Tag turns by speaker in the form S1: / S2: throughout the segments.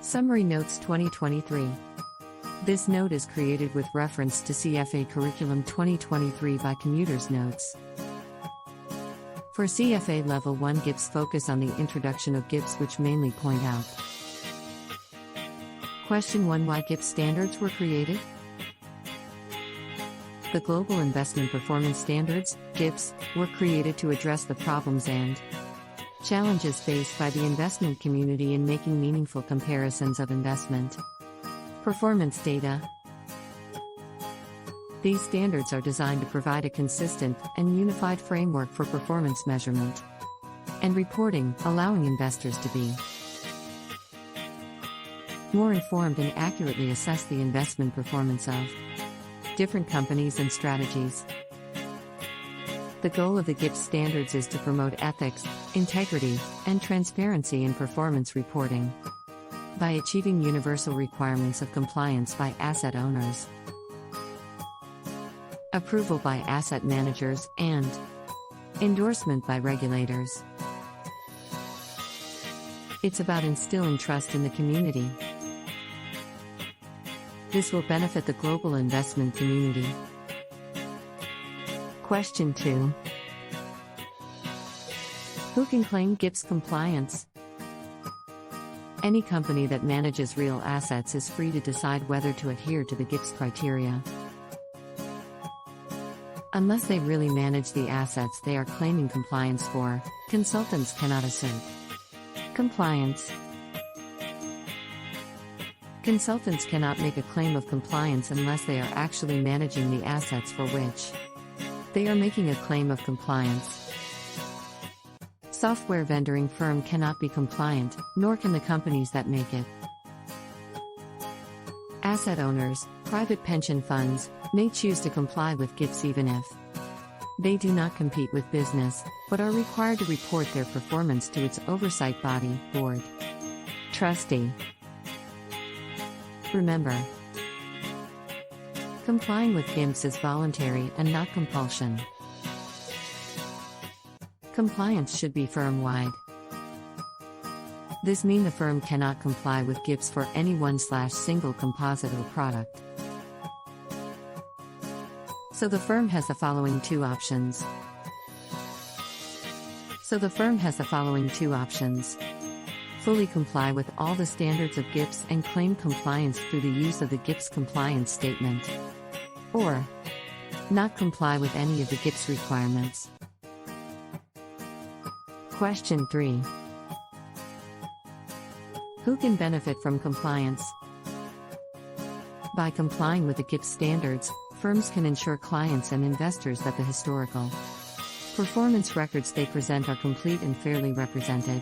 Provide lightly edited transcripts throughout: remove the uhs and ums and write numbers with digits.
S1: Summary Notes 2023. This note is created with reference to CFA Curriculum 2023 by Commuters Notes. For CFA Level 1 GIPS, focus on the introduction of GIPS, which mainly point out. Question 1. Why GIPS standards were created? The Global Investment Performance Standards, GIPS, were created to address the problems and challenges faced by the investment community in making meaningful comparisons of investment performance data. These standards are designed to provide a consistent and unified framework for performance measurement and reporting, allowing investors to be more informed and accurately assess the investment performance of different companies and strategies. The goal of the GIPS standards is to promote ethics, integrity, and transparency in performance reporting by achieving universal requirements of compliance by asset owners, approval by asset managers, and endorsement by regulators. It's about instilling trust in the community. This will benefit the global investment community. Question 2. Who can claim GIPS compliance? Any company that manages real assets is free to decide whether to adhere to the GIPS criteria. Unless they really manage the assets they are claiming compliance for, consultants cannot assert compliance. Consultants cannot make a claim of compliance unless they are actually managing the assets for which they are making a claim of compliance. Software vendoring firm cannot be compliant, nor can the companies that make it. Asset owners, private pension funds, may choose to comply with GIPS even if they do not compete with business, but are required to report their performance to its oversight body, board, trustee. Remember, complying with GIPS is voluntary and not compulsion. Compliance should be firm-wide. This means the firm cannot comply with GIPS for any one/single composite or product. So the firm has the following two options. Fully comply with all the standards of GIPS and claim compliance through the use of the GIPS compliance statement. Or not comply with any of the GIPS requirements. Question 3. Who can benefit from compliance? By complying with the GIPS standards, firms can ensure clients and investors that the historical performance records they present are complete and fairly represented.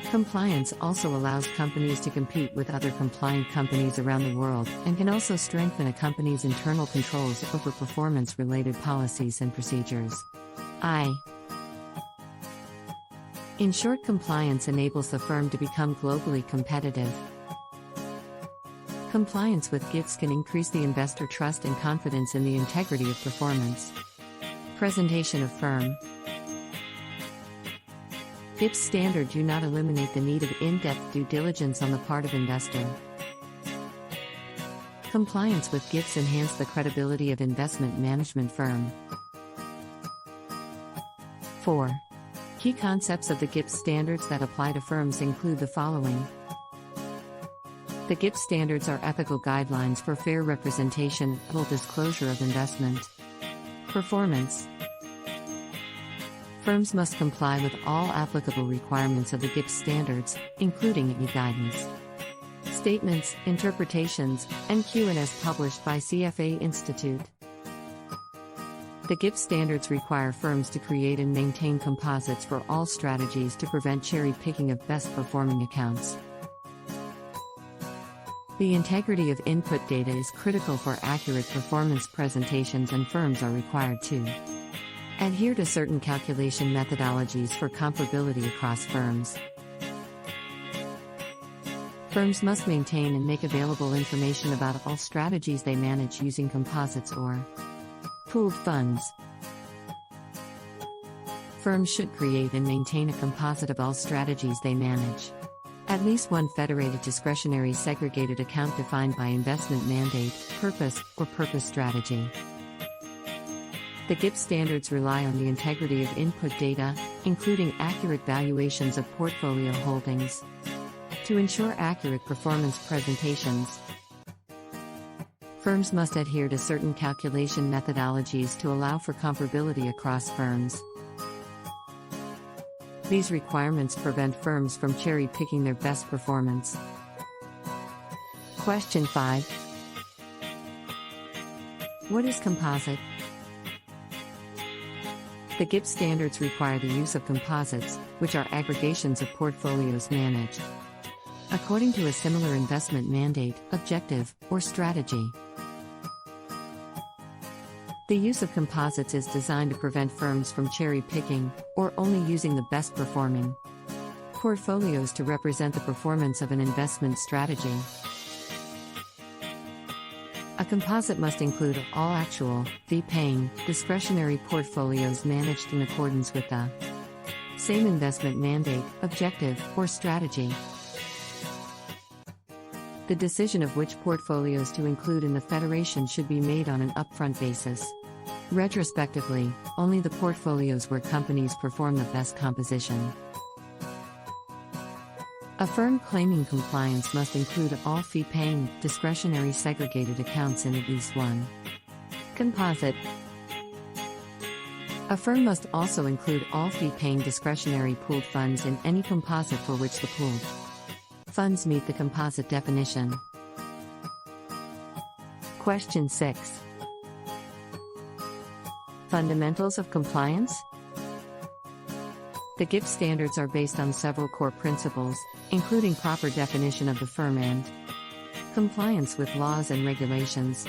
S1: Compliance also allows companies to compete with other compliant companies around the world and can also strengthen a company's internal controls over performance-related policies and procedures. In short, compliance enables the firm to become globally competitive. Compliance with GIPS can increase the investor trust and confidence in the integrity of performance. Presentation of firm. GIPS standards do not eliminate the need of in-depth due diligence on the part of investor. Compliance with GIPS enhance the credibility of investment management firm. 4. Key concepts of the GIPS standards that apply to firms include the following. The GIPS standards are ethical guidelines for fair representation, full disclosure of investment performance. Firms must comply with all applicable requirements of the GIPS standards, including any guidance, statements, interpretations, and Q&As published by CFA Institute. The GIPS standards require firms to create and maintain composites for all strategies to prevent cherry-picking of best-performing accounts. The integrity of input data is critical for accurate performance presentations, and firms are required to adhere to certain calculation methodologies for comparability across firms. Firms must maintain and make available information about all strategies they manage using composites or pooled funds. Firms should create and maintain a composite of all strategies they manage. At least one federated discretionary segregated account defined by investment mandate, purpose, or purpose strategy. The GIPS standards rely on the integrity of input data, including accurate valuations of portfolio holdings, to ensure accurate performance presentations. Firms must adhere to certain calculation methodologies to allow for comparability across firms. These requirements prevent firms from cherry-picking their best performance. Question 5. What is composite? The GIPS standards require the use of composites, which are aggregations of portfolios managed according to a similar investment mandate, objective, or strategy. The use of composites is designed to prevent firms from cherry-picking, or only using the best-performing portfolios to represent the performance of an investment strategy. A composite must include all actual, fee-paying, discretionary portfolios managed in accordance with the same investment mandate, objective, or strategy. The decision of which portfolios to include in the federation should be made on an upfront basis. Retrospectively, only the portfolios where companies perform the best composition. A firm claiming compliance must include all fee-paying, discretionary segregated accounts in at least one composite. A firm must also include all fee-paying discretionary pooled funds in any composite for which the pooled funds meet the composite definition. Question 6. Fundamentals of compliance? The GIPS standards are based on several core principles, including proper definition of the firm and compliance with laws and regulations.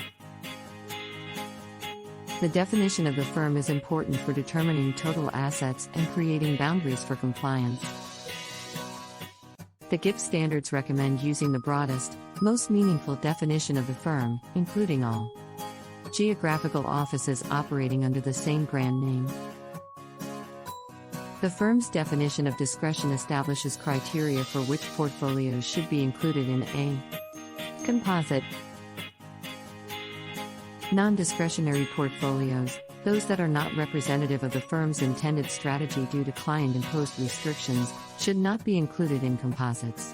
S1: The definition of the firm is important for determining total assets and creating boundaries for compliance. The GIPS standards recommend using the broadest, most meaningful definition of the firm, including all geographical offices operating under the same brand name. The firm's definition of discretion establishes criteria for which portfolios should be included in a composite. Non-discretionary portfolios, those that are not representative of the firm's intended strategy due to client-imposed restrictions, should not be included in composites.